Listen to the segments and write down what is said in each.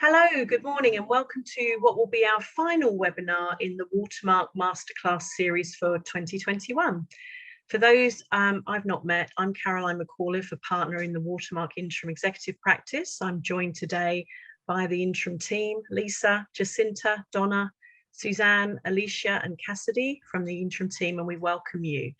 Hello, good morning and welcome to what will be our final webinar in the Watermark Masterclass series for 2021. For those I've not met, I'm Caroline McAuliffe, a partner in the Watermark Interim Executive Practice. I'm joined today by the interim team, Lisa, Jacinta, Donna, Suzanne, Alicia and Cassidy from the interim team, and we welcome you.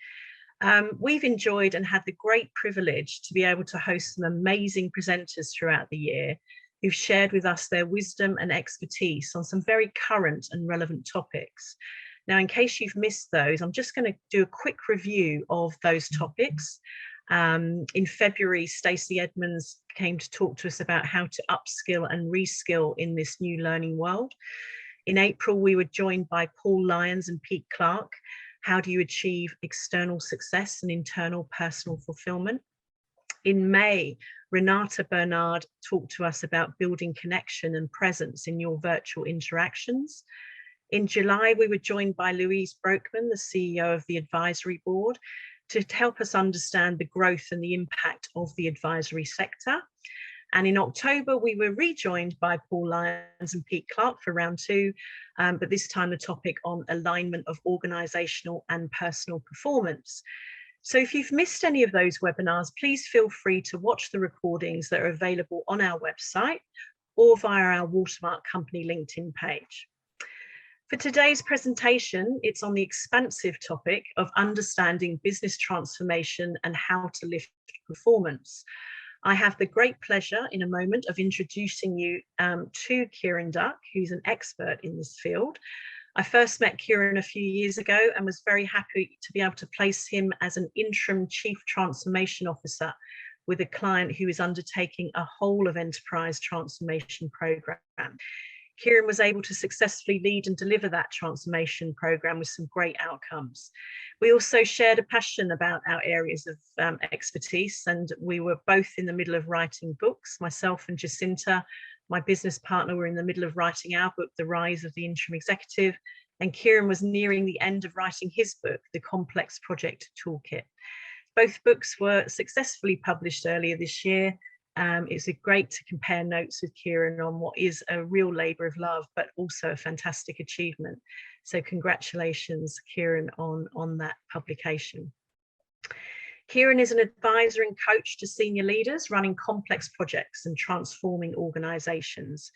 We've enjoyed and had the great privilege to be able to host some amazing presenters throughout the year who've shared with us their wisdom and expertise on some very current and relevant topics. Now, in case you've missed those, I'm just going to do a quick review of those topics. In February, Stacey Edmonds came to talk to us about how to upskill and reskill in this new learning world. In April, we were joined by Paul Lyons and Pete Clark. How do you achieve external success and internal personal fulfillment? In May, Renata Bernard talked to us about building connection and presence in your virtual interactions. In July, we were joined by Louise Broekman, the CEO of the Advisory Board, to help us understand the growth and the impact of the advisory sector. And in October, we were rejoined by Paul Lyons and Pete Clark for round two, but this time the topic on alignment of organisational and personal performance. So if you've missed any of those webinars, please feel free to watch the recordings that are available on our website or via our Watermark Company LinkedIn page. For today's presentation, it's on the expansive topic of understanding business transformation and how to lift performance. I have the great pleasure in a moment of introducing you to Kieran Duck, who's an expert in this field. I first met Kieran a few years ago and was very happy to be able to place him as an interim chief transformation officer with a client who is undertaking a whole of enterprise transformation program. Kieran was able to successfully lead and deliver that transformation program with some great outcomes. We also shared a passion about our areas of expertise, and we were both in the middle of writing books. Myself and Jacinta, my business partner, were in the middle of writing our book, The Rise of the Interim Executive, and Kieran was nearing the end of writing his book, The Complex Project Toolkit. Both books were successfully published earlier this year. It's great to compare notes with Kieran on what is a real labour of love, but also a fantastic achievement. So congratulations, Kieran, on that publication. Kieran is an advisor and coach to senior leaders running complex projects and transforming organisations.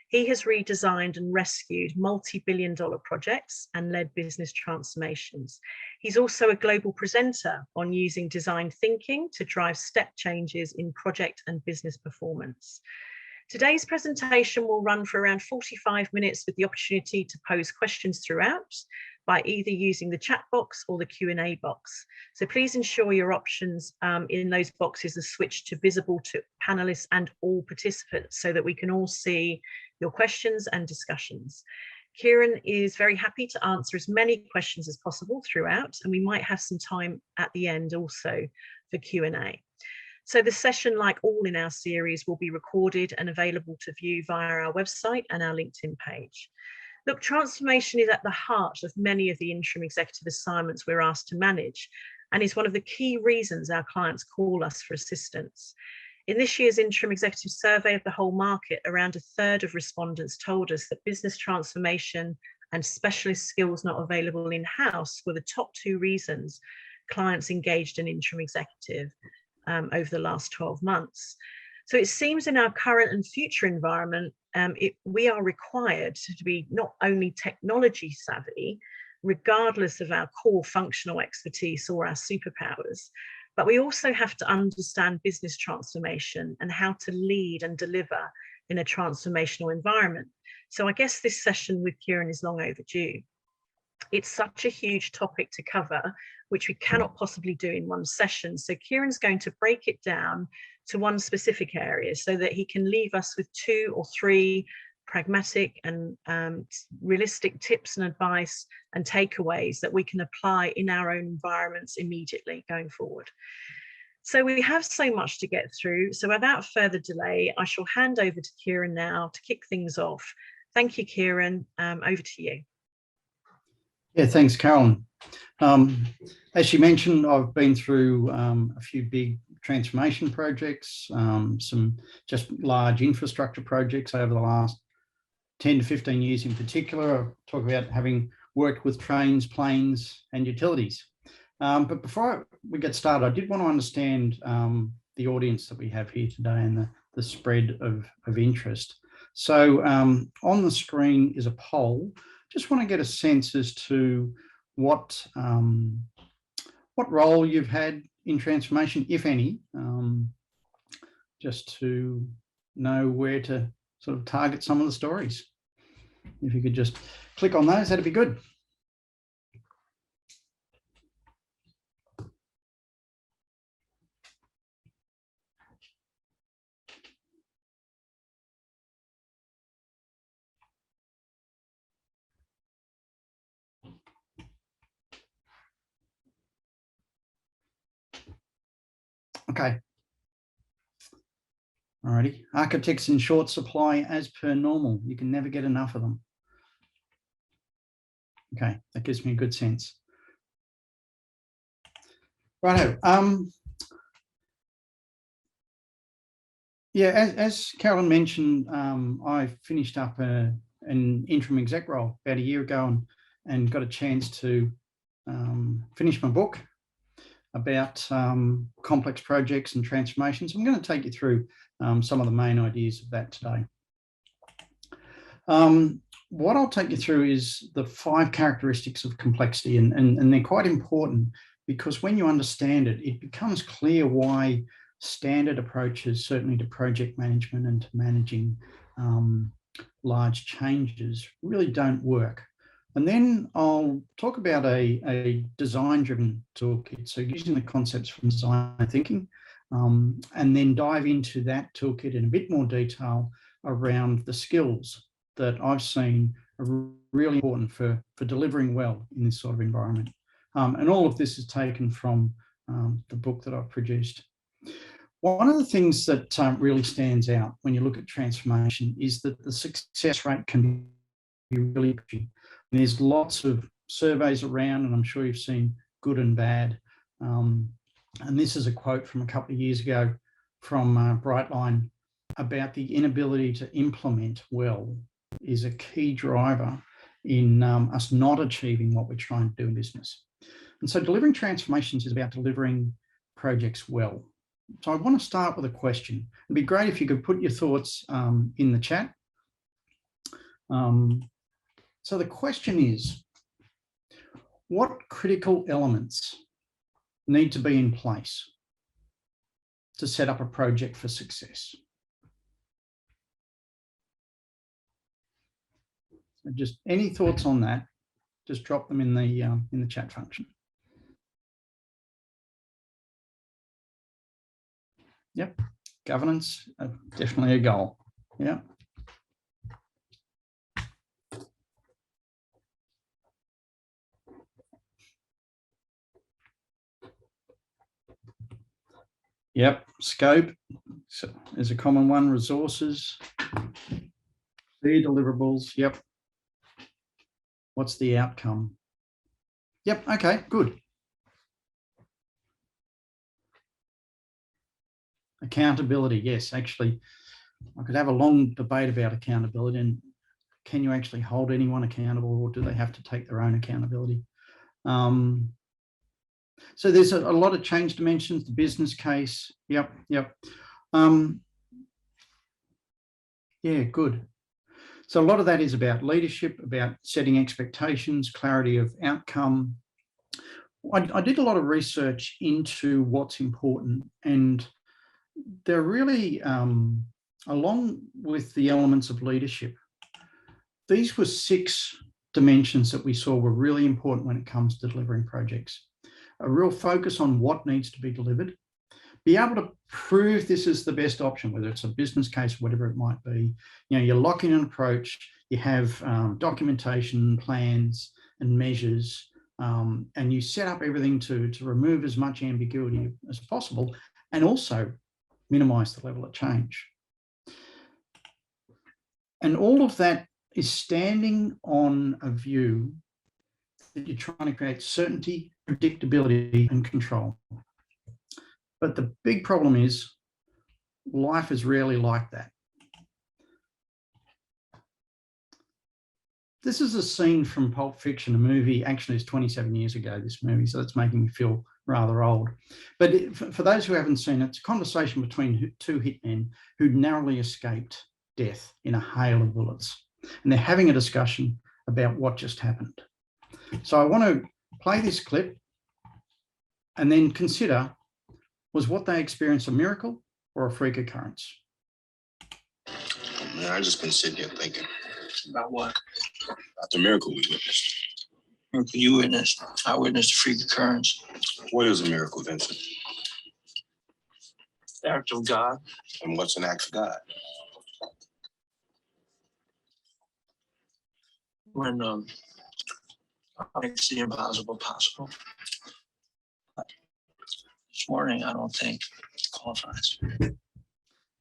He has redesigned and rescued multi-billion-dollar projects and led business transformations. He's also a global presenter on using design thinking to drive step changes in project and business performance. Today's presentation will run for around 45 minutes with the opportunity to pose questions throughout by either using the chat box or the Q&A box. So please ensure your options in those boxes are switched to visible to panelists and all participants so that we can all see your questions and discussions. Kieran is very happy to answer as many questions as possible throughout, and we might have some time at the end also for Q&A. So the session, like all in our series, will be recorded and available to view via our website and our LinkedIn page. Look, transformation is at the heart of many of the interim executive assignments we're asked to manage, and is one of the key reasons our clients call us for assistance. In this year's interim executive survey of the whole market, around a third of respondents told us that business transformation and specialist skills not available in-house were the top two reasons clients engaged an interim executive over the last 12 months. So it seems in our current and future environment, we are required to be not only technology savvy, regardless of our core functional expertise or our superpowers, but we also have to understand business transformation and how to lead and deliver in a transformational environment. So I guess this session with Kieran is long overdue. It's such a huge topic to cover, which we cannot possibly do in one session. So Kieran's going to break it down to one specific area so that he can leave us with 2 or 3 pragmatic and realistic tips and advice and takeaways that we can apply in our own environments immediately going forward. So we have so much to get through. So without further delay, I shall hand over to Kieran now to kick things off. Thank you, Kieran. Over to you. Yeah, thanks, Carolyn. As you mentioned, I've been through a few big transformation projects, some just large infrastructure projects over the last 10 to 15 years in particular. I'll talk about having worked with trains, planes, and utilities. But before we get started, I did want to understand the audience that we have here today and the spread of interest. So on the screen is a poll. Just want to get a sense as to what role you've had in transformation, if any, just to know where to sort of target some of the stories. If you could just click on those, that'd be good. Okay. Alrighty. Architects in short supply as per normal. You can never get enough of them. Okay, that gives me a good sense. Righto. Yeah, as Carolyn mentioned, I finished up an interim exec role about a year ago and got a chance to finish my book about complex projects and transformations. I'm going to take you through some of the main ideas of that today. What I'll take you through is the 5 characteristics of complexity, and they're quite important because when you understand it, it becomes clear why standard approaches, certainly to project management and to managing large changes, really don't work. And then I'll talk about a design-driven toolkit, so using the concepts from design thinking, and then dive into that toolkit in a bit more detail around the skills that I've seen are really important for delivering well in this sort of environment. And all of this is taken from the book that I've produced. One of the things that really stands out when you look at transformation is that the success rate can be really big. There's lots of surveys around, and I'm sure you've seen good and bad. And this is a quote from a couple of years ago from Brightline about the inability to implement well is a key driver in us not achieving what we're trying to do in business. And so delivering transformations is about delivering projects well. So I want to start with a question. It'd be great if you could put your thoughts in the chat. So the question is, what critical elements need to be in place to set up a project for success? So just any thoughts on that, just drop them in the chat function. Yep, governance, definitely a goal. Yeah. Yep, scope is a common one. Resources, the deliverables. Yep. What's the outcome? Yep. Okay. Good. Accountability. Yes, actually, I could have a long debate about accountability and can you actually hold anyone accountable, or do they have to take their own accountability? So there's a lot of change dimensions, the business case. Yep. Yeah, good. So a lot of that is about leadership, about setting expectations, clarity of outcome. I did a lot of research into what's important, and they're really, along with the elements of leadership, these were 6 dimensions that we saw were really important when it comes to delivering projects. A real focus on what needs to be delivered, be able to prove this is the best option, whether it's a business case, whatever it might be. You know, you lock in an approach, you have documentation, plans and measures, and you set up everything to remove as much ambiguity as possible and also minimize the level of change. And all of that is standing on a view that you're trying to create certainty, predictability and control. But the big problem is life is rarely like that. This is a scene from Pulp Fiction, a movie, actually it's 27 years ago, this movie, so it's making me feel rather old. But for those who haven't seen it, it's a conversation between two hitmen who'd narrowly escaped death in a hail of bullets. And they're having a discussion about what just happened. So I want to play this clip and then consider, was what they experienced a miracle or a freak occurrence? Man, I just been sitting here thinking. About what? About the miracle we witnessed. Miracle you witnessed. I witnessed a freak occurrence. What is a miracle, Vincent? The act of God. And what's an act of God? When makes the impossible possible. This morning, I don't think qualifies.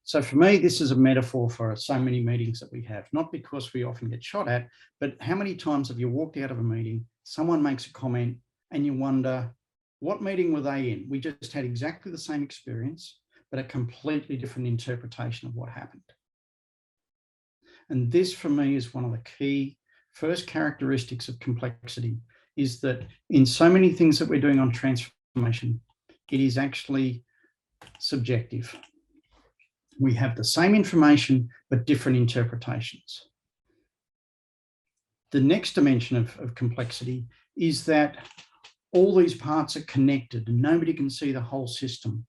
So for me, this is a metaphor for so many meetings that we have, not because we often get shot at, but how many times have you walked out of a meeting, someone makes a comment and you wonder, what meeting were they in? We just had exactly the same experience, but a completely different interpretation of what happened. And this for me is one of the key first characteristics of complexity, is that in so many things that we're doing on transformation, it is actually subjective. We have the same information, but different interpretations. The next dimension of complexity is that all these parts are connected and nobody can see the whole system.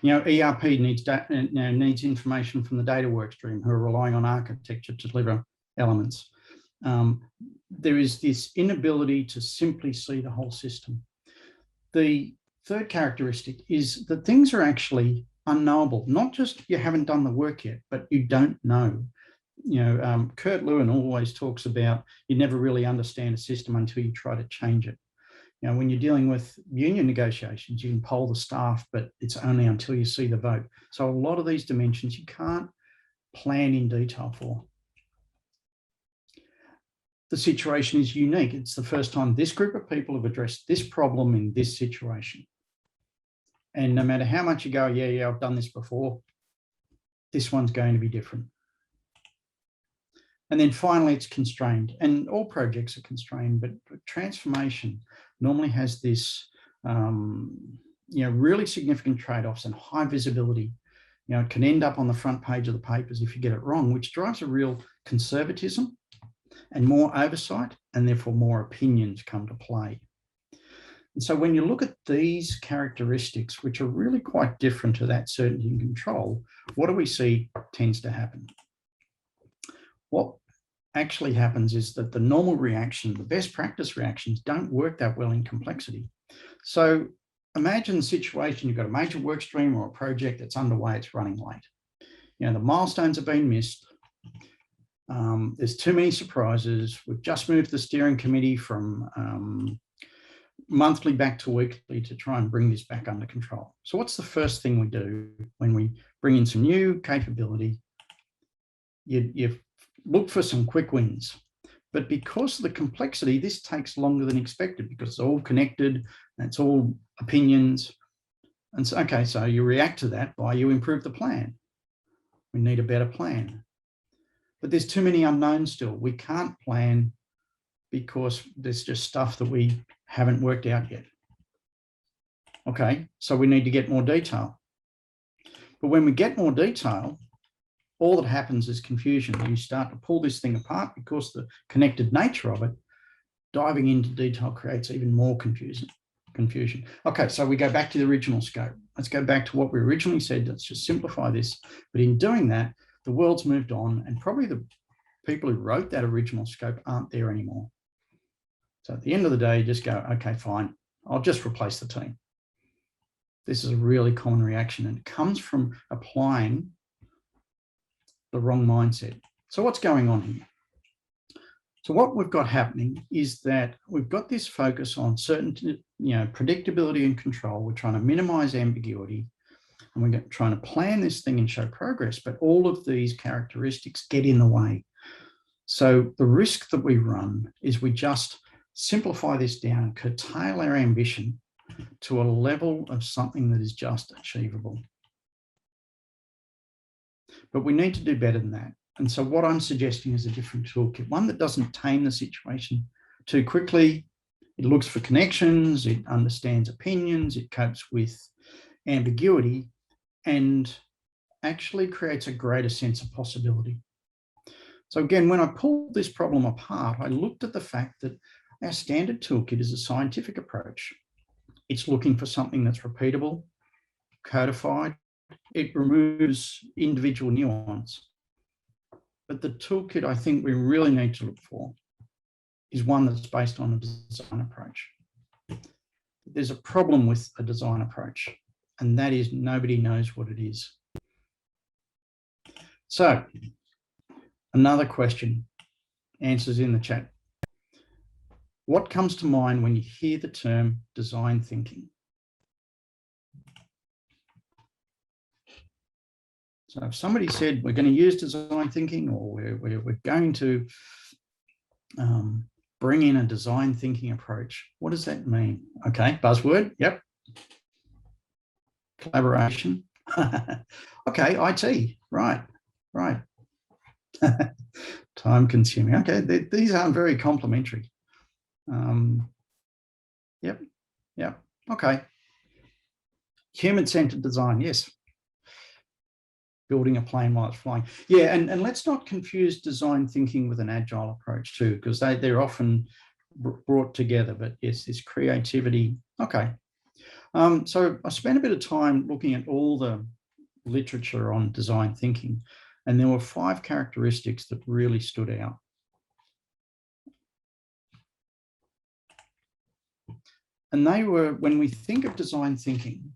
You know, ERP needs information from the data work stream who are relying on architecture to deliver elements. There is this inability to simply see the whole system. The third characteristic is that things are actually unknowable. Not just you haven't done the work yet, but you don't know. You know, Kurt Lewin always talks about you never really understand a system until you try to change it. You know, when you're dealing with union negotiations, you can poll the staff, but it's only until you see the vote. So a lot of these dimensions you can't plan in detail for. The situation is unique. It's the first time this group of people have addressed this problem in this situation. And no matter how much you go, yeah, I've done this before, this one's going to be different. And then finally, it's constrained. And all projects are constrained, but transformation normally has this, really significant trade-offs and high visibility. You know, it can end up on the front page of the papers if you get it wrong, which drives a real conservatism and more oversight, and therefore more opinions come to play. And so when you look at these characteristics, which are really quite different to that certainty and control, what do we see tends to happen? What actually happens is that the normal reaction, the best practice reactions, don't work that well in complexity. So imagine a situation, you've got a major work stream or a project that's underway, it's running late. You know, the milestones have been missed. There's too many surprises. We've just moved the steering committee from monthly back to weekly to try and bring this back under control. So what's the first thing we do when we bring in some new capability? You look for some quick wins. But because of the complexity, this takes longer than expected because it's all connected and it's all opinions. And so, okay, so you react to that by you improve the plan. We need a better plan. But there's too many unknowns still. We can't plan because there's just stuff that we haven't worked out yet. Okay, so we need to get more detail. But when we get more detail, all that happens is confusion. You start to pull this thing apart because the connected nature of it, diving into detail creates even more confusion. Okay, so we go back to the original scope. Let's go back to what we originally said. Let's just simplify this. But in doing that, the world's moved on and probably the people who wrote that original scope aren't there anymore. So at the end of the day, just go, okay, fine, I'll just replace the team. This is a really common reaction and it comes from applying the wrong mindset. So what's going on here? So what we've got happening is that we've got this focus on certainty, predictability and control. We're trying to minimize ambiguity and we're trying to plan this thing and show progress, but all of these characteristics get in the way. So the risk that we run is we just simplify this down, curtail our ambition, to a level of something that is just achievable. But we need to do better than that. And so what I'm suggesting is a different toolkit, one that doesn't tame the situation too quickly. It looks for connections, it understands opinions, it copes with ambiguity, and actually creates a greater sense of possibility. So again, when I pulled this problem apart, I looked at the fact that our standard toolkit is a scientific approach. It's looking for something that's repeatable, codified. It removes individual nuance. But the toolkit I think we really need to look for is one that's based on a design approach. There's a problem with a design approach, and that is nobody knows what it is. So, another question, answers in the chat. What comes to mind when you hear the term design thinking? So if somebody said we're going to use design thinking, or we're going to bring in a design thinking approach, what does that mean? Okay, buzzword, yep. Collaboration. Okay, IT, right. Time consuming. Okay, these aren't very complementary. Yep. Okay. Human-centered design, yes. Building a plane while it's flying. Yeah, and let's not confuse design thinking with an agile approach too, because they're often brought together, but yes, this creativity. Okay. So I spent a bit of time looking at all the literature on design thinking, and there were 5 characteristics that really stood out. And they were, when we think of design thinking,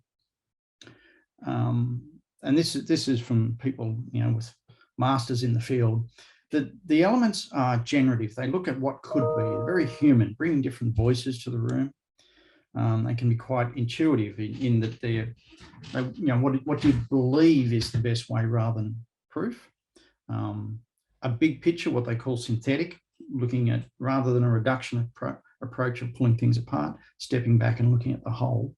and this is from people, with masters in the field, that the elements are generative. They look at what could be, they're very human, bringing different voices to the room. They can be quite intuitive in that they're what you believe is the best way rather than proof. A big picture, what they call synthetic, looking at, rather than a reduction approach of pulling things apart, stepping back and looking at the whole.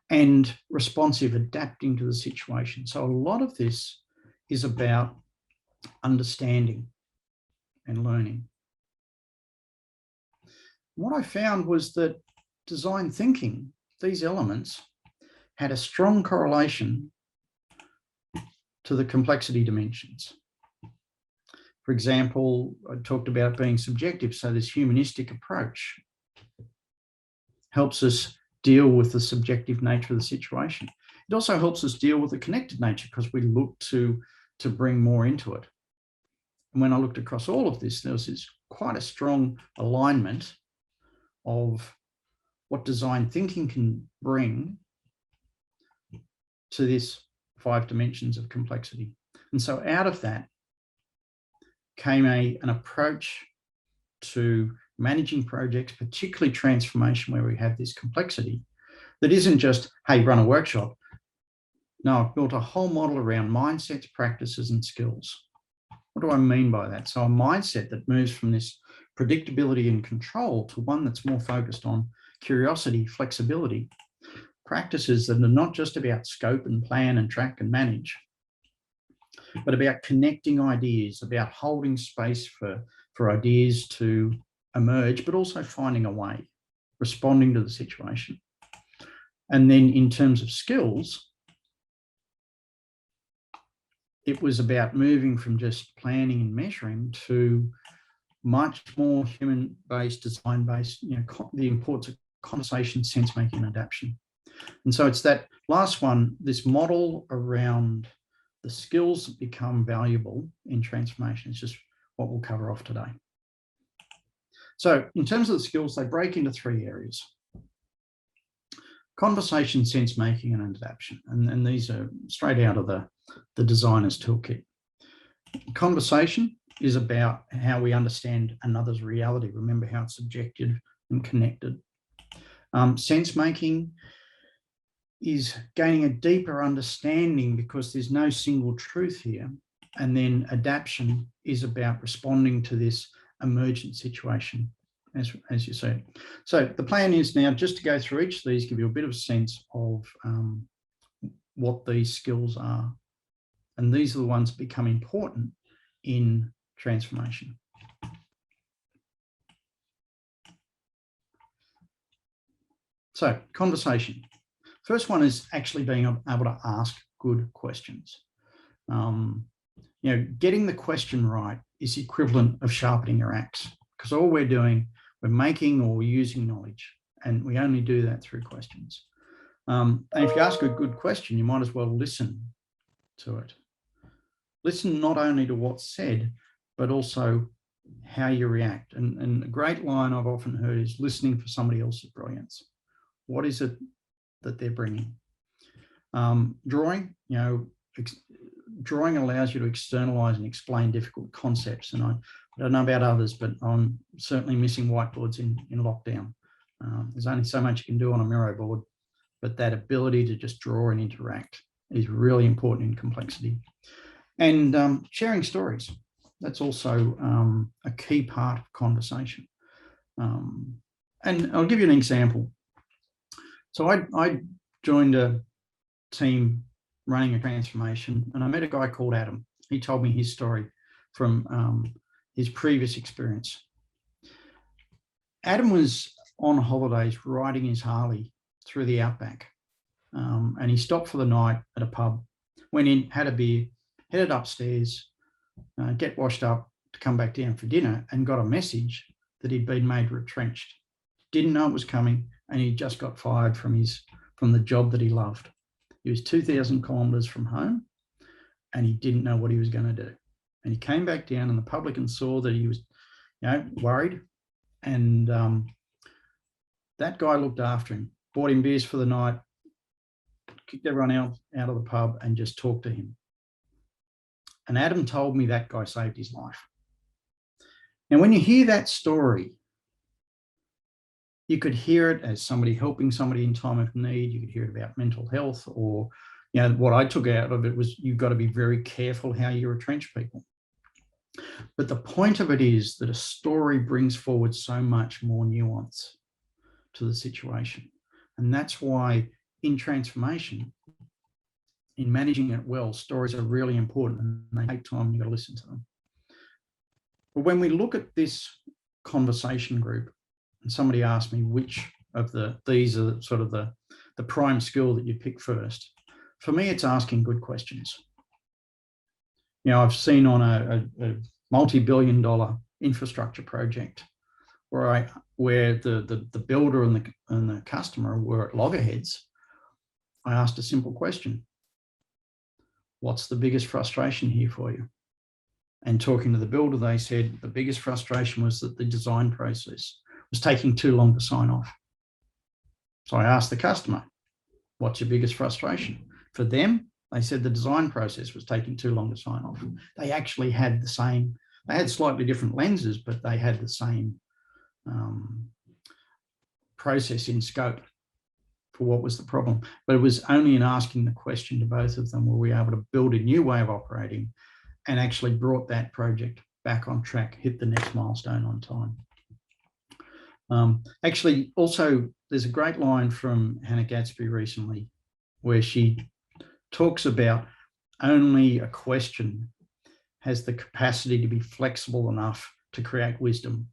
And responsive, adapting to the situation. So a lot of this is about understanding and learning. What I found was that design thinking, these elements, had a strong correlation to the complexity dimensions. For example, I talked about being subjective, so this humanistic approach helps us deal with the subjective nature of the situation. It also helps us deal with the connected nature, because we look to bring more into it. And when I looked across all of this, there was this quite a strong alignment of what design thinking can bring to this 5 dimensions of complexity. And so out of that came an approach to managing projects, particularly transformation, where we have this complexity, that isn't just, hey, run a workshop. No, I've built a whole model around mindsets, practices, and skills. What do I mean by that? So a mindset that moves from this predictability and control to one that's more focused on curiosity, flexibility. Practices that are not just about scope and plan and track and manage, but about connecting ideas, about holding space for ideas to emerge, but also finding a way, responding to the situation. And then in terms of skills, it was about moving from just planning and measuring to much more human-based, design-based, the importance of conversation, sense-making, and adaptation. And so it's that last one, this model around the skills that become valuable in transformation is just what we'll cover off today. So in terms of the skills, they break into 3 areas: conversation, sense making, and adaptation. And these are straight out of the designer's toolkit. Conversation is about how we understand another's reality. Remember how it's subjective and connected. Sense making is gaining a deeper understanding, because there's no single truth here. And then adaptation is about responding to this emergent situation. as you said. So the plan is now just to go through each of these, give you a bit of a sense of what these skills are. And these are the ones that become important in transformation. So conversation. First one is actually being able to ask good questions. Getting the question right is equivalent of sharpening your axe, because all we're doing, we're making or using knowledge, and we only do that through questions. And if you ask a good question, you might as well listen to it. Listen not only to what's said, but also how you react. And a great line I've often heard is listening for somebody else's brilliance. What is it that they're bringing? Drawing, drawing allows you to externalize and explain difficult concepts. And I don't know about others, but I'm certainly missing whiteboards in lockdown. There's only so much you can do on a Miro board, but that ability to just draw and interact is really important in complexity. And sharing stories, that's also a key part of conversation. And I'll give you an example. So I joined a team running a transformation, and I met a guy called Adam. He told me his story from his previous experience. Adam was on holidays riding his Harley through the outback, and he stopped for the night at a pub, went in, had a beer, headed upstairs, get washed up to come back down for dinner, and got a message that he'd been made retrenched. Didn't know it was coming, and he just got fired from the job that he loved. He was 2,000 kilometres from home, and he didn't know what he was going to do. And he came back down, and the publican saw that he was, worried, and that guy looked after him, bought him beers for the night, kicked everyone out of the pub, and just talked to him. And Adam told me that guy saved his life. Now, when you hear that story, you could hear it as somebody helping somebody in time of need. You could hear it about mental health, or, what I took out of it was you've got to be very careful how you retrench people. But the point of it is that a story brings forward so much more nuance to the situation. And that's why in transformation, in managing it well, stories are really important, and they take time. You've got to listen to them. But when we look at this conversation group, and somebody asked me which of these are sort of the prime skill that you pick first, for me, it's asking good questions. I've seen on a multi-billion-dollar infrastructure project where the builder and the customer were at loggerheads. I asked a simple question: what's the biggest frustration here for you? And talking to the builder, they said the biggest frustration was that the design process was taking too long to sign off. So I asked the customer, what's your biggest frustration? For them, they said the design process was taking too long to sign off. They actually had they had slightly different lenses, but they had the same process in scope for what was the problem. But it was only in asking the question to both of them were we able to build a new way of operating and actually brought that project back on track, hit the next milestone on time. Actually, also, there's a great line from Hannah Gadsby recently where she talks about only a question has the capacity to be flexible enough to create wisdom.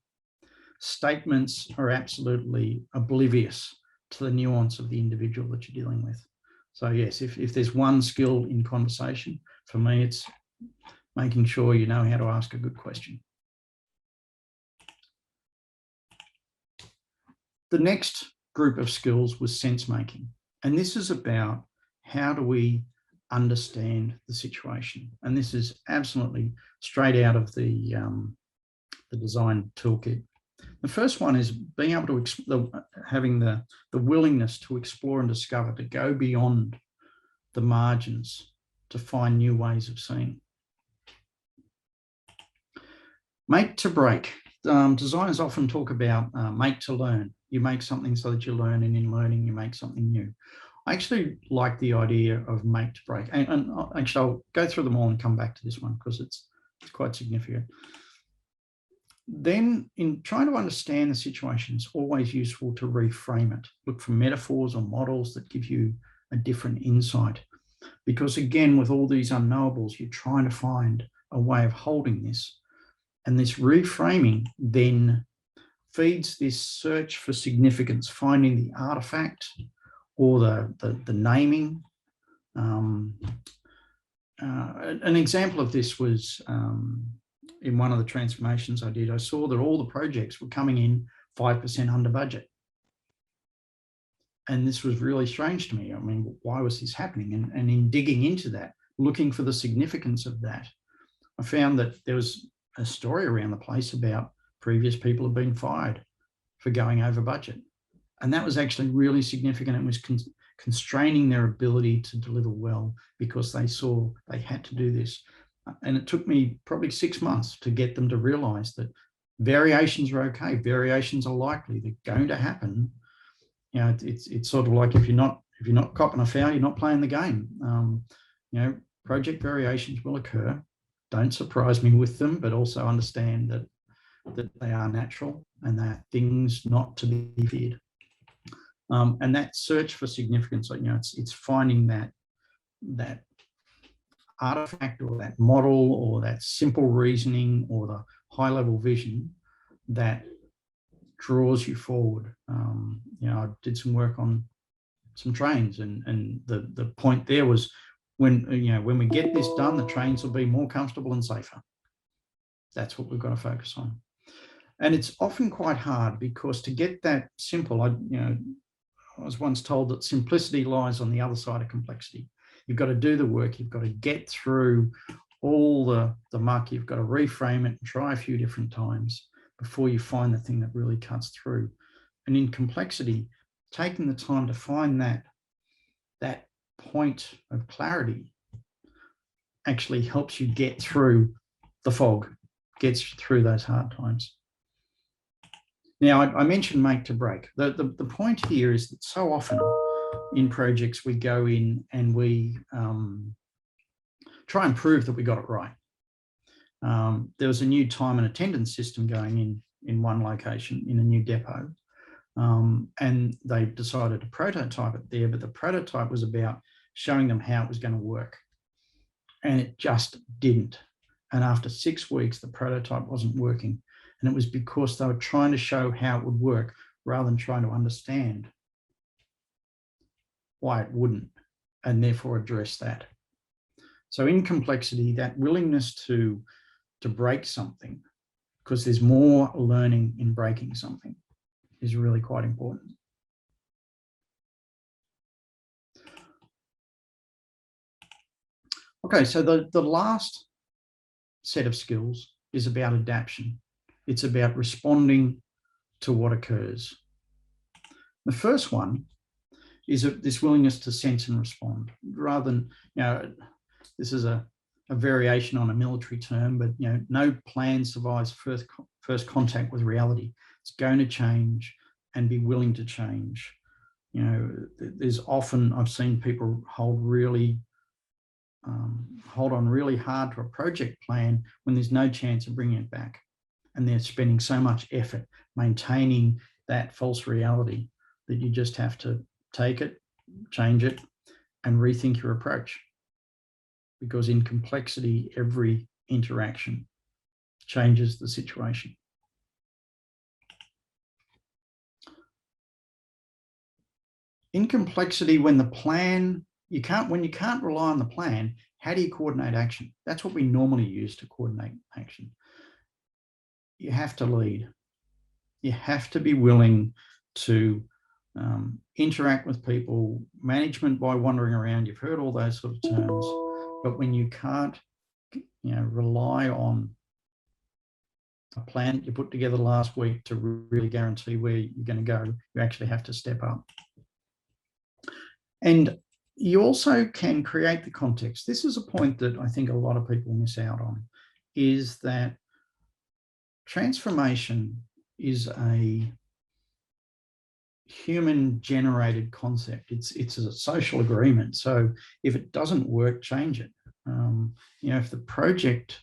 Statements are absolutely oblivious to the nuance of the individual that you're dealing with. So yes, if there's one skill in conversation, for me, it's making sure you know how to ask a good question. The next group of skills was sense making. And this is about how do we understand the situation. And this is absolutely straight out of the design toolkit. The first one is being able to, having the willingness to explore and discover, to go beyond the margins, to find new ways of seeing. Make to break. Designers often talk about make to learn. You make something so that you learn, and in learning, you make something new. I actually like the idea of make to break. And actually, I'll go through them all and come back to this one because it's quite significant. Then in trying to understand the situation, it's always useful to reframe it. Look for metaphors or models that give you a different insight. Because again, with all these unknowables, you're trying to find a way of holding this. And this reframing then feeds this search for significance, finding the artifact or the naming. An example of this was in one of the transformations I did. I saw that all the projects were coming in 5% under budget. And this was really strange to me. I mean, why was this happening? And in digging into that, looking for the significance of that, I found that there was a story around the place about previous people have been fired for going over budget. And that was actually really significant. It was constraining their ability to deliver well because they saw they had to do this. And it took me probably 6 months to get them to realize that variations are okay. Variations are likely. They're going to happen. You know, it's sort of like if you're not copping a foul, you're not playing the game. You know, project variations will occur. Don't surprise me with them, but also understand that they are natural and that things not to be feared. And that search for significance, you know, it's finding that artifact or that model or that simple reasoning or the high-level vision that draws you forward. You know, I did some work on some trains, and the point there was when we get this done, the trains will be more comfortable and safer. That's what we've got to focus on. And it's often quite hard because to get that simple, I was once told that simplicity lies on the other side of complexity. You've got to do the work. You've got to get through all the muck. You've got to reframe it and try a few different times before you find the thing that really cuts through. And in complexity, taking the time to find that point of clarity actually helps you get through the fog, gets you through those hard times. Now, I mentioned make to break. The point here is that so often in projects we go in and we try and prove that we got it right. There was a new time and attendance system going in one location in a new depot, and they decided to prototype it there, but the prototype was about showing them how it was going to work, and it just didn't. And after 6 weeks, the prototype wasn't working, and it was because they were trying to show how it would work rather than trying to understand why it wouldn't, and therefore address that. So in complexity, that willingness to break something, because there's more learning in breaking something, is really quite important. Okay, so the last set of skills is about adaptation. It's about responding to what occurs. The first one is this willingness to sense and respond, rather than, this is a variation on a military term, but no plan survives first contact with reality. It's going to change, and be willing to change. There's often, I've seen people hold on really hard to a project plan when there's no chance of bringing it back, and they're spending so much effort maintaining that false reality that you just have to take it, change it, and rethink your approach. Because in complexity, every interaction changes the situation. In complexity, when you can't rely on the plan, how do you coordinate action? That's what we normally use to coordinate action. You have to lead. You have to be willing to interact with people, management by wandering around. You've heard all those sort of terms. But when you can't, rely on a plan that you put together last week to really guarantee where you're going to go, you actually have to step up. And you also can create the context. This is a point that I think a lot of people miss out on, is that transformation is a human-generated concept. It's a social agreement. So if it doesn't work, change it. If the project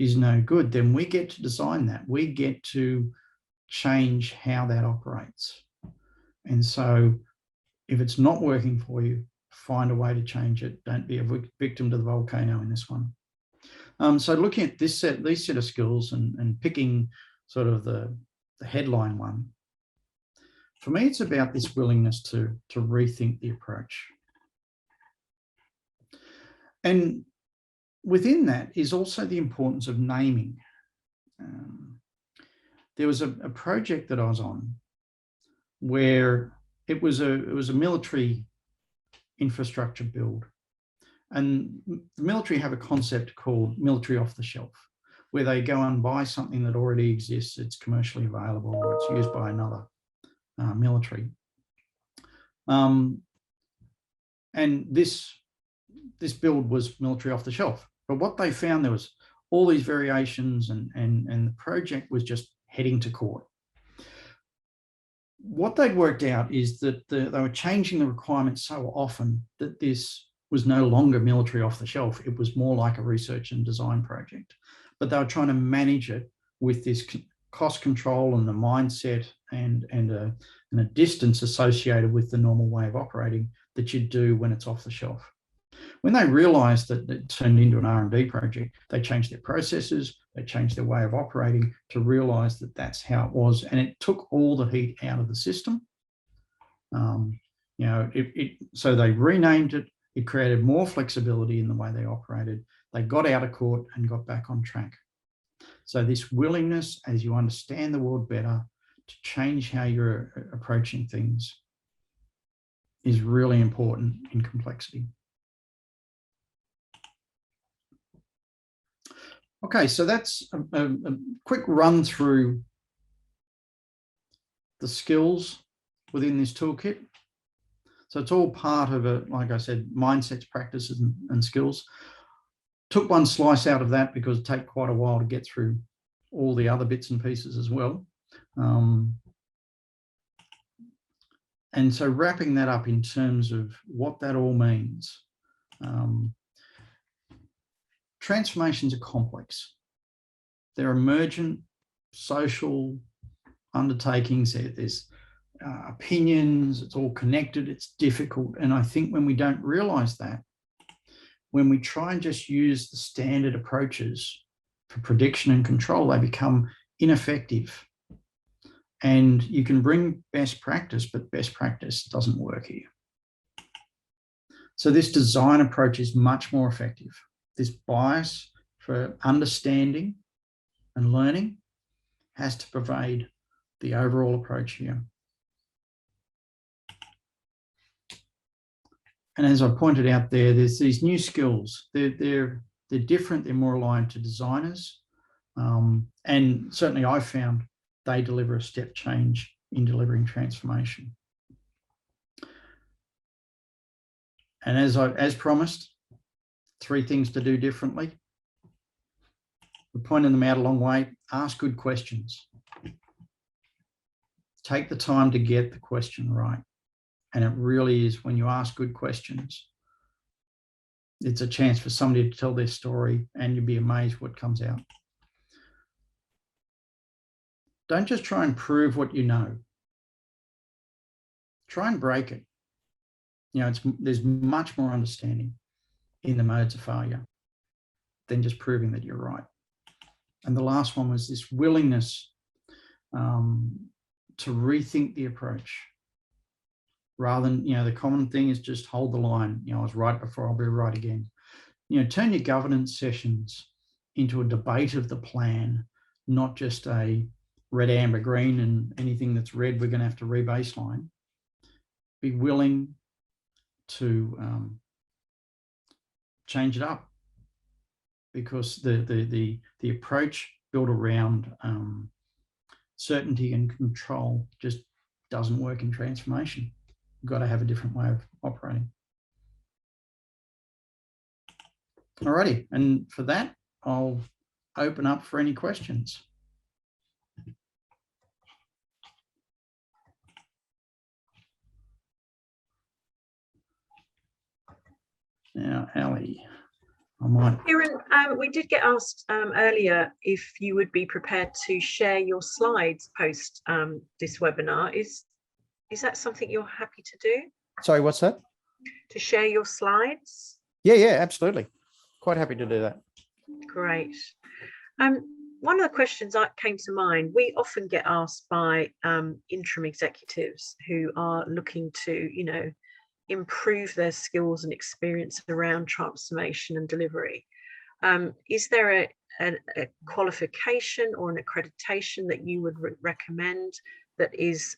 is no good, then we get to design that. We get to change how that operates. And so if it's not working for you, find a way to change it. Don't be a victim to the volcano in this one. So looking at these set of skills and picking sort of the headline one, for me, it's about this willingness to rethink the approach. And within that is also the importance of naming. There was a project that I was on where it was a military infrastructure build. And the military have a concept called military off the shelf, where they go and buy something that already exists, it's commercially available, or it's used by another military. And this build was military off the shelf. But what they found, there was all these variations, and the project was just heading to court. What they'd worked out is that they were changing the requirements so often that this was no longer military off the shelf. It was more like a research and design project. But they were trying to manage it with this cost control and the mindset and a distance associated with the normal way of operating that you do when it's off the shelf. When they realized that it turned into an R&D project, they changed their processes, they changed their way of operating to realize that that's how it was. And it took all the heat out of the system. So they renamed it. It created more flexibility in the way they operated. They got out of court and got back on track. So this willingness, as you understand the world better, to change how you're approaching things is really important in complexity. Okay, so that's a quick run through the skills within this toolkit. So it's all part of it, like I said, mindsets, practices, and skills. Took one slice out of that because it takes quite a while to get through all the other bits and pieces as well. And so wrapping that up in terms of what that all means. Transformations are complex. They're emergent, social undertakings. There's opinions, it's all connected, it's difficult. And I think when we don't realize that, when we try and just use the standard approaches for prediction and control, they become ineffective. And you can bring best practice, but best practice doesn't work here. So this design approach is much more effective. This bias for understanding and learning has to pervade the overall approach here. And as I pointed out there, there's these new skills. They're different. They're more aligned to designers. And certainly I found they deliver a step change in delivering transformation. And as promised, 3 things to do differently. We're pointing them out a long way. Ask good questions. Take the time to get the question right. And it really is, when you ask good questions, it's a chance for somebody to tell their story and you'll be amazed what comes out. Don't just try and prove what you know. Try and break it. There's much more understanding in the modes of failure than just proving that you're right. And the last one was this willingness to rethink the approach. Rather than, the common thing is just hold the line. I was right before, I'll be right again. Turn your governance sessions into a debate of the plan, not just a red, amber, green, and anything that's red, we're going to have to re-baseline. Be willing to change it up, because the approach built around certainty and control just doesn't work in transformation. You've got to have a different way of operating. Alrighty, and for that, I'll open up for any questions. Now, Ali, I might. Kieran, we did get asked earlier if you would be prepared to share your slides post this webinar. Is that something you're happy to do? Sorry, what's that? To share your slides? Yeah, absolutely. Quite happy to do that. Great. One of the questions that came to mind, we often get asked by interim executives who are looking to, improve their skills and experience around transformation and delivery. Is there a qualification or an accreditation that you would recommend that is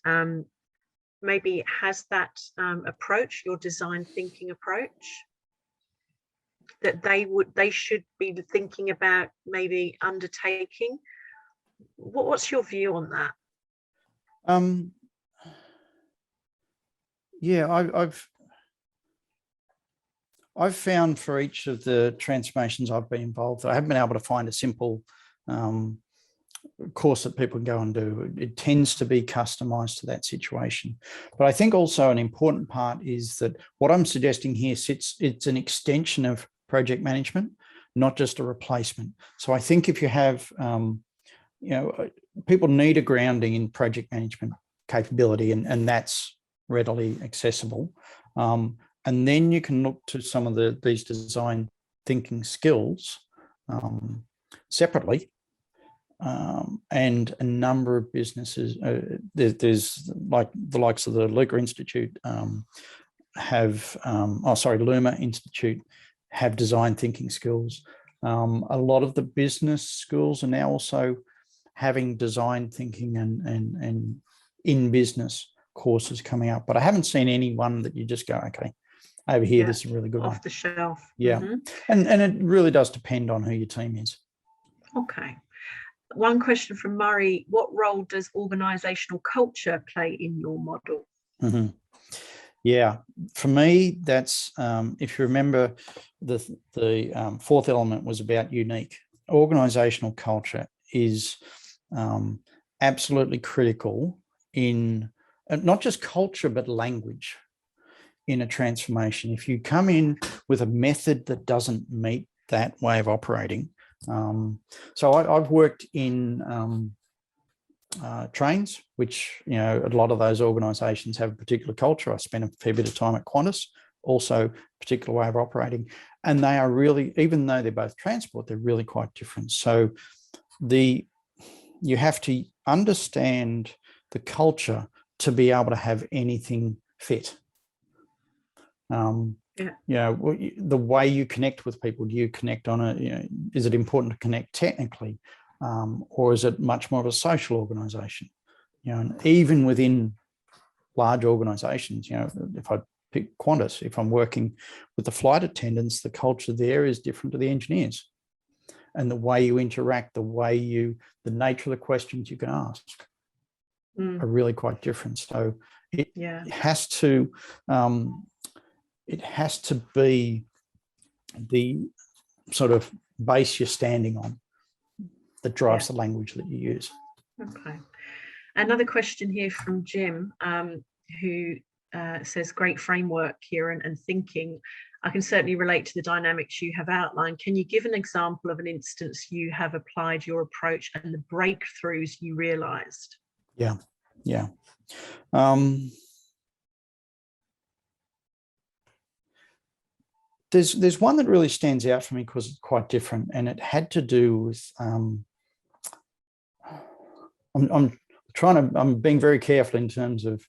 maybe has that approach, your design thinking approach, that they should be thinking about maybe undertaking? What's your view on that? Yeah, I've found for each of the transformations I've been involved, I haven't been able to find a simple course that people can go and do. It tends to be customized to that situation. But I think also an important part is that what I'm suggesting here it's an extension of project management, not just a replacement. So I think if you have, people need a grounding in project management capability, and that's readily accessible. And then you can look to some of these design thinking skills separately. And a number of businesses, there's like the likes of the Luca Institute Luma Institute have design thinking skills. A lot of the business schools are now also having design thinking and in business courses coming up, but I haven't seen any one that you just go, okay, over here, this is a really good off one. the shelf. Yeah. And it really does depend on who your team is. Okay. One question from Murray: what role does organizational culture play in your model? Yeah, for me, that's if you remember, the fourth element was about unique. Organizational culture is absolutely critical in not just culture but language in a transformation. If you come in with a method that doesn't meet that way of operating, so I've worked in trains, which, a lot of those organizations have a particular culture. I spent a fair bit of time at Qantas, also a particular way of operating. And they are really, even though they're both transport, they're really quite different. So you have to understand the culture to be able to have anything fit. The way you connect with people, do you connect on is it important to connect technically? Or is it much more of a social organization? And even within large organizations, if I pick Qantas, if I'm working with the flight attendants, the culture there is different to the engineers. And the way you interact, the nature of the questions you can ask are really quite different. So it has to be the sort of base you're standing on that drives the language that you use. Okay. Another question here from Jim, who says, great framework, Kieran, and thinking. I can certainly relate to the dynamics you have outlined. Can you give an example of an instance you have applied your approach and the breakthroughs you realized? Yeah. There's one that really stands out for me because it's quite different, and it had to do with I'm being very careful in terms of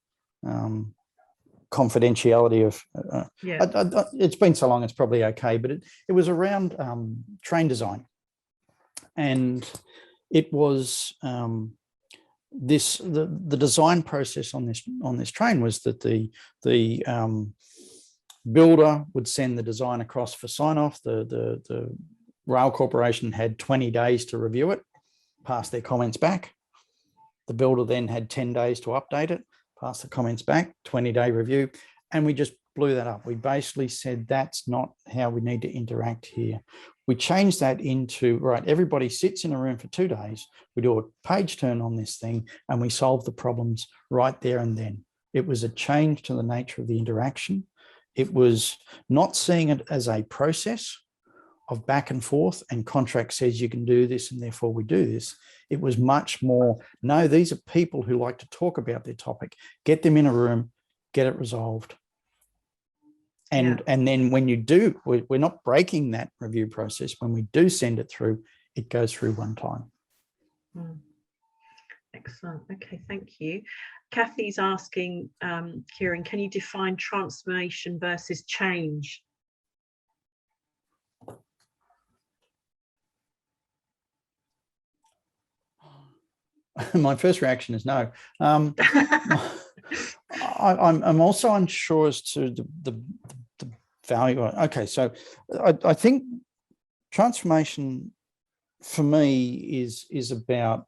confidentiality of it's been so long it's probably okay, but it was around train design, and it was the design process on this train was that the builder would send the design across for sign-off. The rail corporation had 20 days to review it, pass their comments back. The builder then had 10 days to update it, pass the comments back, 20-day review, and we just blew that up. We basically said that's not how we need to interact here. We changed that into, right, everybody sits in a room for 2 days, we do a page turn on this thing, and we solve the problems right there and then. It was a change to the nature of the interaction. It was not seeing it as a process of back and forth and contract says you can do this and therefore we do this. It was much more, no, these are people who like to talk about their topic, get them in a room, get it resolved. And then when you do, we're not breaking that review process. When we do send it through, it goes through one time. Excellent. Okay, thank you. Kathy's asking, Kieran, can you define transformation versus change? My first reaction is no. I'm also unsure as to the value. Okay, so I think transformation for me is about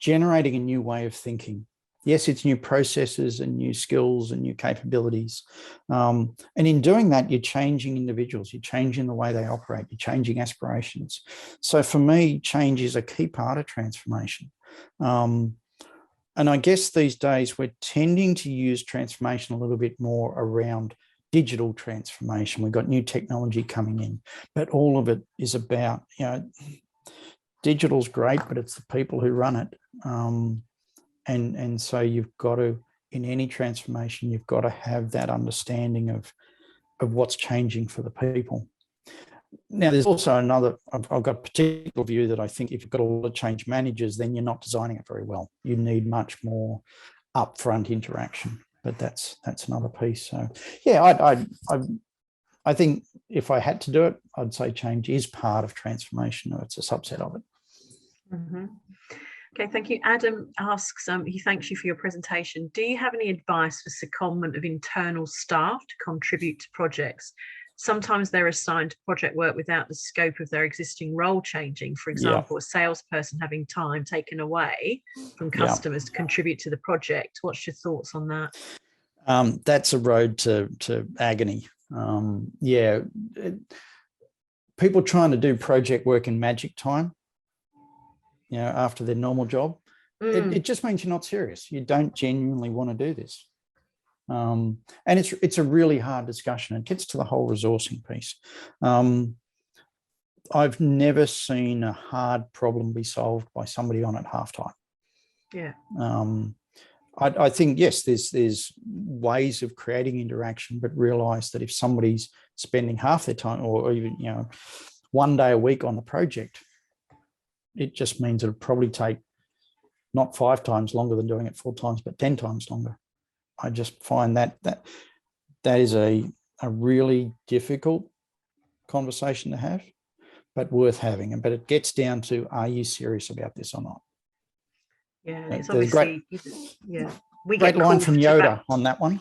generating a new way of thinking. Yes, it's new processes and new skills and new capabilities. And in doing that, you're changing individuals, you're changing the way they operate, you're changing aspirations. So for me, change is a key part of transformation. And I guess these days we're tending to use transformation a little bit more around digital transformation. We've got new technology coming in, but all of it is about, digital's great, but it's the people who run it. And so you've got to, in any transformation, you've got to have that understanding of what's changing for the people. Now, there's also another, I've got a particular view that I think if you've got a lot of change managers, then you're not designing it very well. You need much more upfront interaction, but that's another piece. So yeah, I think if I had to do it, I'd say change is part of transformation, or it's a subset of it. Mm-hmm. Okay, thank you. Adam asks, he thanks you for your presentation. Do you have any advice for secondment of internal staff to contribute to projects? Sometimes they're assigned to project work without the scope of their existing role changing. For example, a salesperson having time taken away from customers to contribute to the project. What's your thoughts on that? That's a road to agony. People trying to do project work in magic time, after their normal job, it just means you're not serious. You don't genuinely want to do this. And it's a really hard discussion. It gets to the whole resourcing piece. I've never seen a hard problem be solved by somebody on at halftime. Yeah. I think, yes, there's ways of creating interaction, but realize that if somebody's spending half their time or even, 1 day a week on the project, it just means it'll probably take not 5 times longer than doing it 4 times, but 10 times longer. I just find that is a really difficult conversation to have, but worth having. But it gets down to, are you serious about this or not? Yeah, it's obviously, we great get line from Yoda on that one.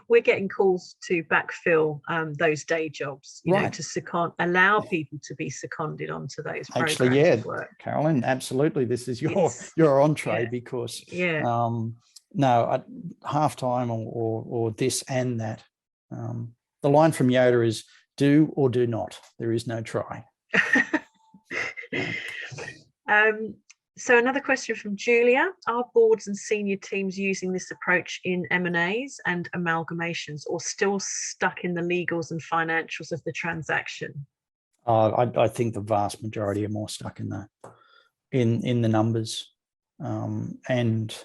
We're getting calls to backfill those day jobs, right, to allow people to be seconded onto those programs. Actually, of work. Carolyn, absolutely. This is your entree, because at halftime or this and that. The line from Yoda is, do or do not. There is no try. So another question from Julia: are boards and senior teams using this approach in M&As and amalgamations, or still stuck in the legals and financials of the transaction? I think the vast majority are more stuck in the numbers, and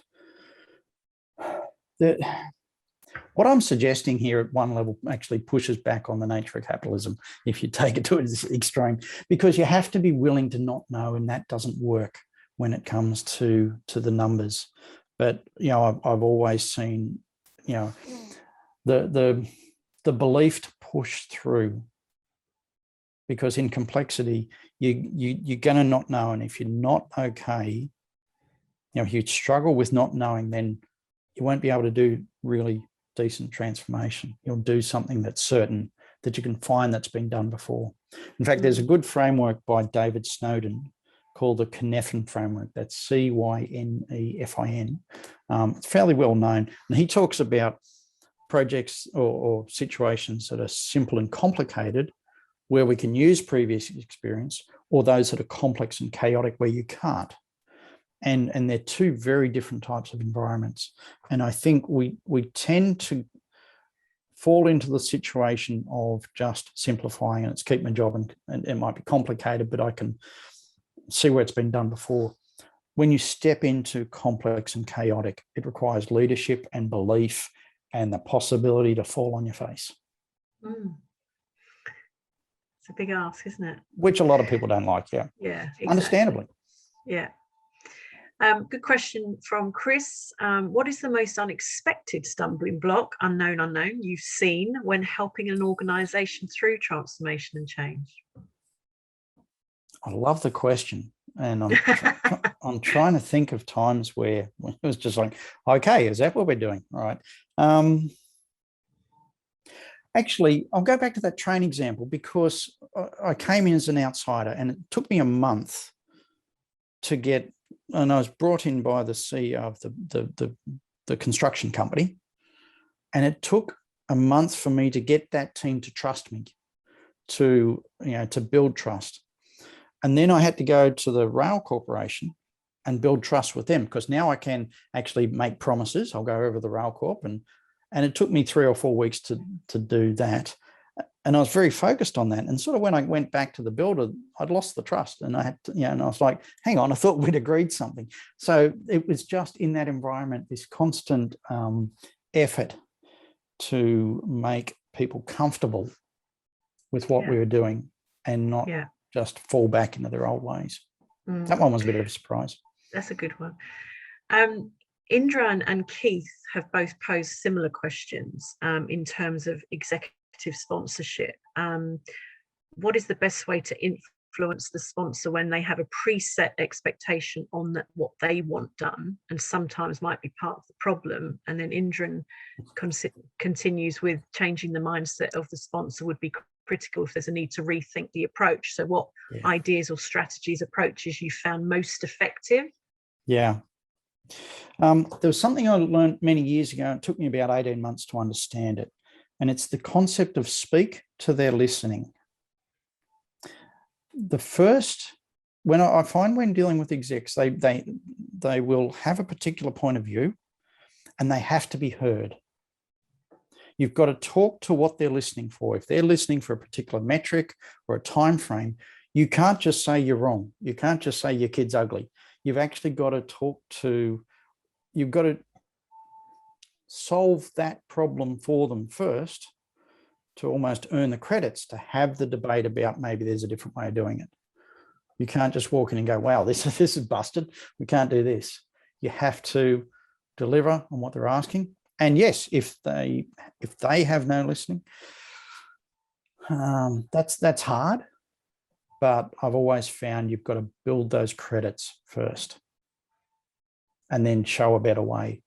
what I'm suggesting here at one level actually pushes back on the nature of capitalism if you take it to its extreme, because you have to be willing to not know, and that doesn't work when it comes to the numbers. But I've always seen the belief to push through, because in complexity you're going to not know, and if you're not okay, if you struggle with not knowing, then you won't be able to do really decent transformation. You'll do something that's certain, that you can find that's been done before. In fact, there's a good framework by David Snowden called the Cynefin framework. That's Cynefin. It's fairly well known, and he talks about projects or situations that are simple and complicated, where we can use previous experience, or those that are complex and chaotic, where you can't. And they're two very different types of environments. And I think we tend to fall into the situation of just simplifying, and it's keep my job, and it might be complicated, but I can see where it's been done before. When you step into complex and chaotic, it requires leadership and belief and the possibility to fall on your face. It's a big ask, isn't it? Which a lot of people don't like, yeah. Yeah, exactly. Understandably. Yeah. Good question from Chris. What is the most unexpected stumbling block, unknown, you've seen when helping an organisation through transformation and change? I love the question. And I'm trying to think of times where it was just like, okay, is that what we're doing? All right. Actually, I'll go back to that train example, because I came in as an outsider, and it took me a month to get, and I was brought in by the CEO of the construction company, and it took a month for me to get that team to trust me, to build trust. And then I had to go to the rail corporation and build trust with them, because now I can actually make promises. I'll go over the rail corp, and it took me 3 or 4 weeks to do that. And I was very focused on that. And sort of when I went back to the builder, I'd lost the trust, and I had to, and I was like, hang on, I thought we'd agreed something. So it was just in that environment, this constant effort to make people comfortable with what we were doing, and not just fall back into their old ways. That one was a bit of a surprise. That's a good one. Indra and Keith have both posed similar questions in terms of executive sponsorship. What is the best way to influence the sponsor when they have a preset expectation on what they want done, and sometimes might be part of the problem? And then Indra continues with changing the mindset of the sponsor would be critical if there's a need to rethink the approach. So what ideas or strategies, approaches you found most effective? Yeah. There was something I learned many years ago. It took me about 18 months to understand it. And it's the concept of speak to their listening. When I find when dealing with execs, they will have a particular point of view, and they have to be heard. You've got to talk to what they're listening for. If they're listening for a particular metric or a time frame, you can't just say you're wrong. You can't just say your kid's ugly. You've actually got to you've got to solve that problem for them first, to almost earn the credits to have the debate about maybe there's a different way of doing it. You can't just walk in and go, wow, this is busted. We can't do this. You have to deliver on what they're asking. And yes, if they have no listening, that's hard. But I've always found you've got to build those credits first, and then show a better way,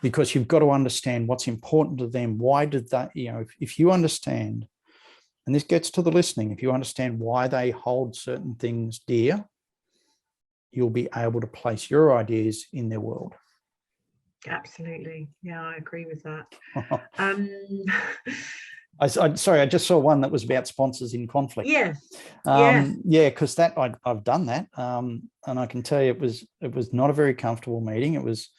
because you've got to understand what's important to them. Why did that? If you understand, and this gets to the listening, if you understand why they hold certain things dear, you'll be able to place your ideas in their world. Absolutely. Yeah, I agree with that. Sorry, I just saw one that was about sponsors in conflict. Because that I've done that, and I can tell you it was not a very comfortable meeting. It was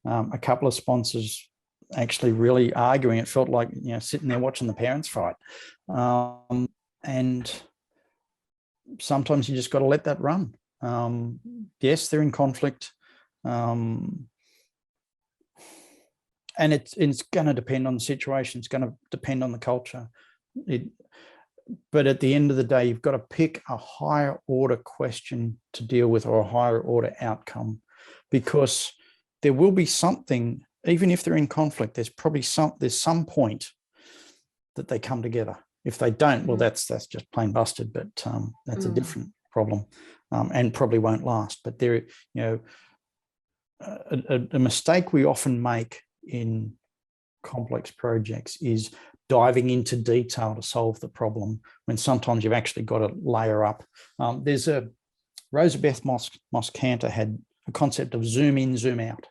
a couple of sponsors actually really arguing. It felt like sitting there watching the parents fight, and sometimes you just got to let that run. Yes, they're in conflict. And it's going to depend on the situation. It's going to depend on the culture. But at the end of the day, you've got to pick a higher order question to deal with, or a higher order outcome, because there will be something, even if they're in conflict, there's some point that they come together. If they don't, well, that's just plain busted. But that's a different problem, and probably won't last. But there, a mistake we often make in complex projects is diving into detail to solve the problem, when sometimes you've actually got to layer up. There's Rosabeth Moss-Cantor had a concept of zoom in, zoom out.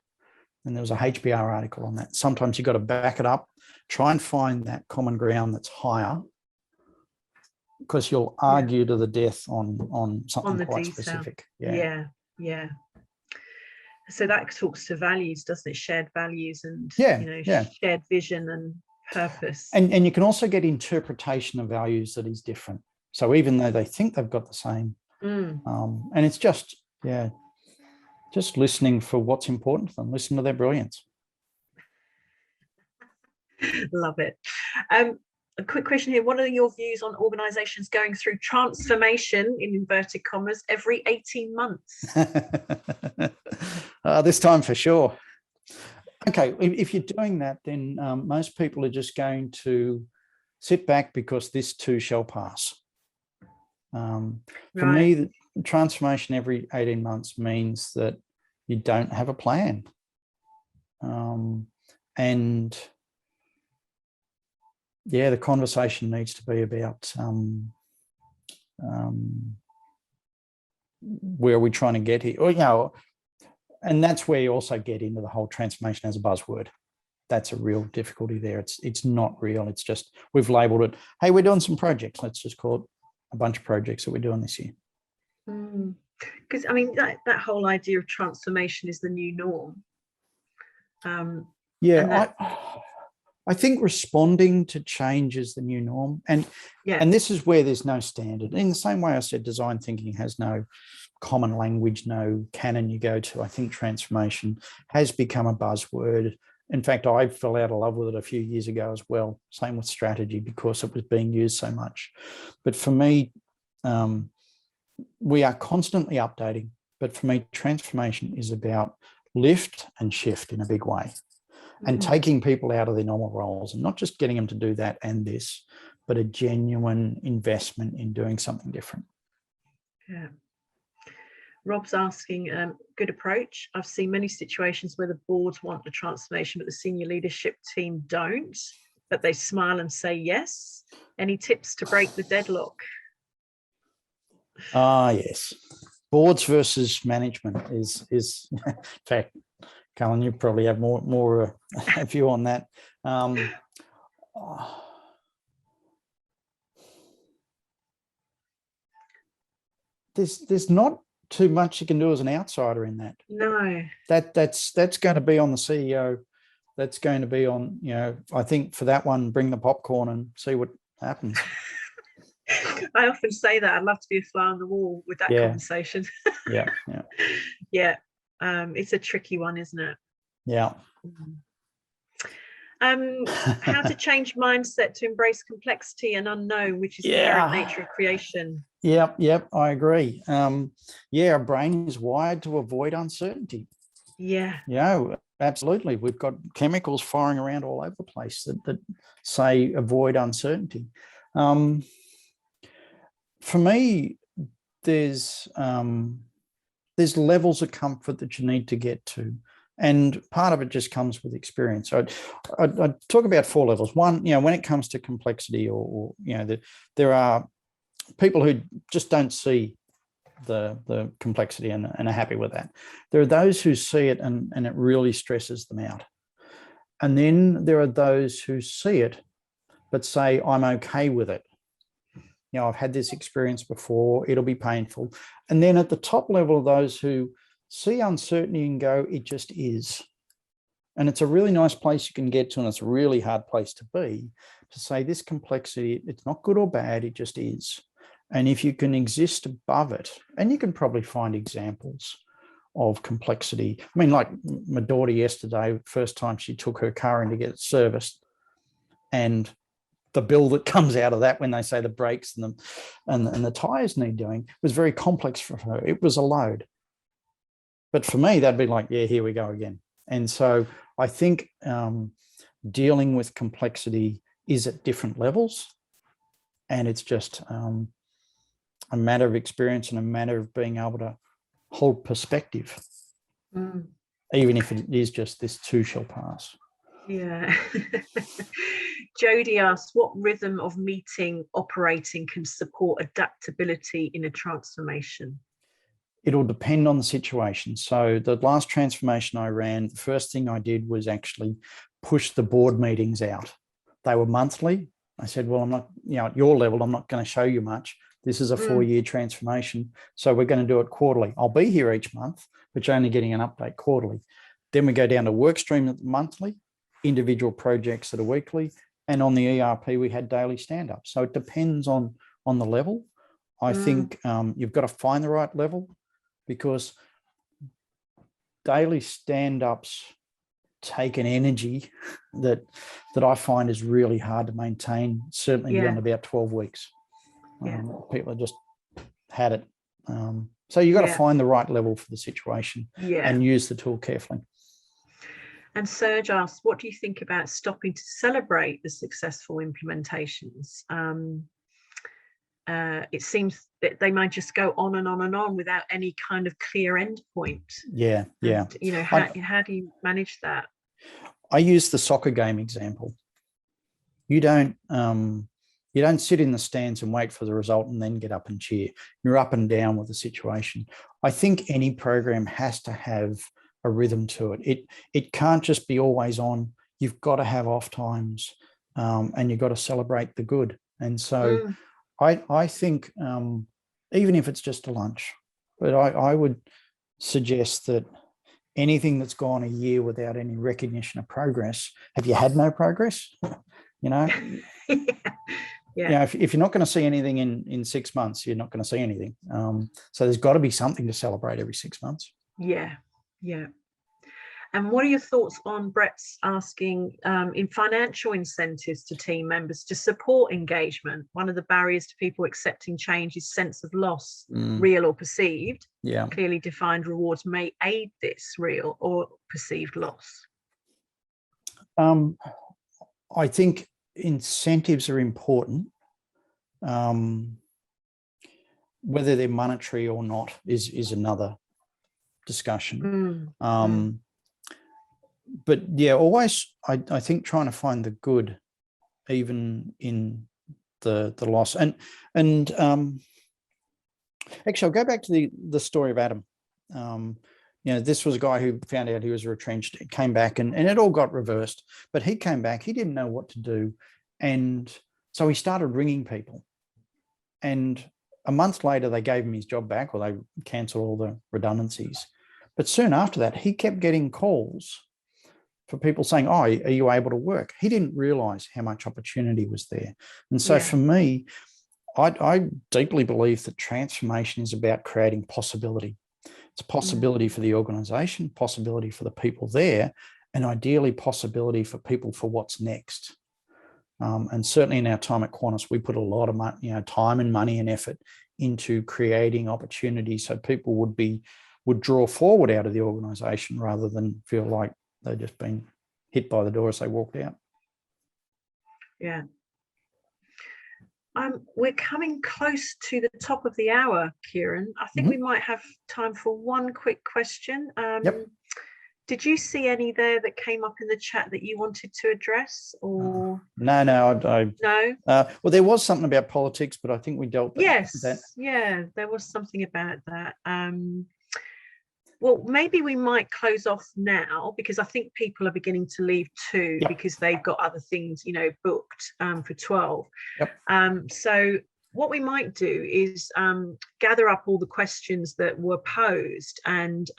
And there was a HBR article on that. Sometimes you've got to back it up, try and find that common ground that's higher, because you'll argue to the death on something quite detail. Specific. Yeah. So that talks to values, doesn't it? Shared values and shared vision and purpose. And you can also get interpretation of values that is different. So even though they think they've got the same, and it's just, just listening for what's important to them, listen to their brilliance. Love it. A quick question here. What are your views on organizations going through transformation, in inverted commas, every 18 months? This time for sure. Okay, if you're doing that, then most people are just going to sit back because this too shall pass. For me, the transformation every 18 months means that you don't have a plan. And the conversation needs to be about where are we trying to get here? Or, and that's where you also get into the whole transformation as a buzzword. That's a real difficulty there. It's not real. It's just, we've labeled it, hey, we're doing some projects. Let's just call it a bunch of projects that we're doing this year. Because I mean, that whole idea of transformation is the new norm. I think responding to change is the new norm. And this is where there's no standard. In the same way I said design thinking has no common language, no canon you go to. I think transformation has become a buzzword. In fact, I fell out of love with it a few years ago as well. Same with strategy, because it was being used so much. But for me, we are constantly updating. But for me, transformation is about lift and shift in a big way. And taking people out of their normal roles, and not just getting them to do that and this, but a genuine investment in doing something different. Yeah. Rob's asking, good approach. I've seen many situations where the boards want the transformation, but the senior leadership team don't, but they smile and say yes. Any tips to break the deadlock? Yes. Boards versus management is in fact, Colin, you probably have more a view on that. There's not too much you can do as an outsider in that. No. That's going to be on the CEO. That's going to be on, I think for that one, bring the popcorn and see what happens. I often say that I'd love to be a fly on the wall with that conversation. Yeah. It's a tricky one, isn't it? Yeah. How to change mindset to embrace complexity and unknown, which is the inherent nature of creation. Yep, I agree. Our brain is wired to avoid uncertainty. Absolutely. We've got chemicals firing around all over the place that say avoid uncertainty. For me, there's levels of comfort that you need to get to. And part of it just comes with experience. So I talk about 4 levels. One, when it comes to complexity or there are people who just don't see the complexity and are happy with that. There are those who see it and it really stresses them out. And then there are those who see it, but say, I'm okay with it. I've had this experience before, it'll be painful. And then at the top level, those who see uncertainty and go, it just is. And it's a really nice place you can get to, and it's a really hard place to be, to say this complexity, it's not good or bad, it just is. And if you can exist above it, and you can probably find examples of complexity. I mean, like my daughter yesterday, first time she took her car in to get it serviced, and the bill that comes out of that when they say the brakes and the tires need doing was very complex for her. It was a load. But for me, that'd be like, here we go again. And so I think dealing with complexity is at different levels. And it's just a matter of experience and a matter of being able to hold perspective, even if it is just this too shall pass. Yeah. Jody asks, what rhythm of meeting operating can support adaptability in a transformation? It'll depend on the situation. So the last transformation I ran, the first thing I did was actually push the board meetings out. They were monthly. I said, well, I'm not, at your level, I'm not going to show you much. This is a 4-year transformation. So we're going to do it quarterly. I'll be here each month, but you're only getting an update quarterly. Then we go down to work stream monthly, individual projects that are weekly, And on the ERP, we had daily stand-ups. So it depends on the level. I think you've got to find the right level, because daily stand-ups take an energy that I find is really hard to maintain, certainly beyond about 12 weeks. People have just had it. So you've got to find the right level for the situation and use the tool carefully. And Serge asks, what do you think about stopping to celebrate the successful implementations? It seems that they might just go on and on and on without any kind of clear end point. Yeah. And, you know, how do you manage that? I use the soccer game example. You don't sit in the stands and wait for the result and then get up and cheer. You're up and down with the situation. I think any program has to have a rhythm to it. It can't just be always on. You've got to have off times, and you've got to celebrate the good. And so I think even if it's just a lunch, but I would suggest that anything that's gone a year without any recognition of progress, have you had no progress? You know, you know, if you're not going to see anything in 6 months, you're not going to see anything. So there's got to be something to celebrate every 6 months. Yeah. And what are your thoughts on Brett's asking in financial incentives to team members to support engagement? One of the barriers to people accepting change is sense of loss, real or perceived. Clearly defined rewards may aid this real or perceived loss. I think incentives are important. Whether they're monetary or not is another discussion. But yeah, always I think trying to find the good even in the loss. And actually I'll go back to the story of Adam. You know, this was a guy who found out he was retrenched, came back, and it all got reversed. But he came back, he didn't know what to do. And so he started ringing people. And a month later, they gave him his job back, or they cancelled all the redundancies. But soon after that, he kept getting calls for people saying, oh, are you able to work? He didn't realise how much opportunity was there. And so for me, I deeply believe that transformation is about creating possibility. It's possibility for the organisation, possibility for the people there, and ideally possibility for people for what's next. And certainly in our time at Qantas, we put a lot of money, time and money and effort into creating opportunities so people would draw forward out of the organisation rather than feel like they've just been hit by the door as they walked out. Yeah. We're coming close to the top of the hour, Kieran. I think we might have time for one quick question. Did you see any there that came up in the chat that you wanted to address? Or no? No. Well, there was something about politics, but I think we dealt with that. Yeah, there was something about that. Well, maybe we might close off now, because I think people are beginning to leave too, because they've got other things, booked for 12. So what we might do is gather up all the questions that were posed, and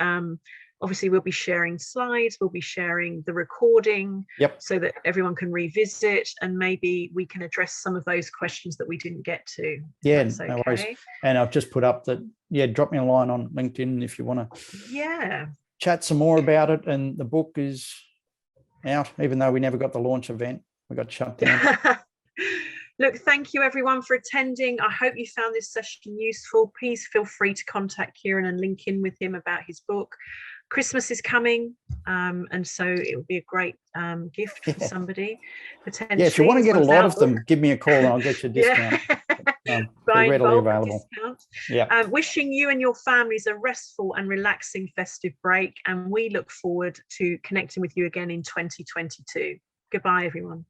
obviously we'll be sharing slides, we'll be sharing the recording so that everyone can revisit, and maybe we can address some of those questions that we didn't get to. Yeah, no worries. And I've just put up that, drop me a line on LinkedIn if you want to chat some more about it. And the book is out, even though we never got the launch event, we got shut down. Look, thank you everyone for attending. I hope you found this session useful. Please feel free to contact Kieran and link in with him about his book. Christmas is coming, and so it will be a great gift for somebody, potentially. Yeah, if you want to get a lot of them, give me a call and I'll get you a discount. They're readily available. Wishing you and your families a restful and relaxing festive break, and we look forward to connecting with you again in 2022. Goodbye, everyone.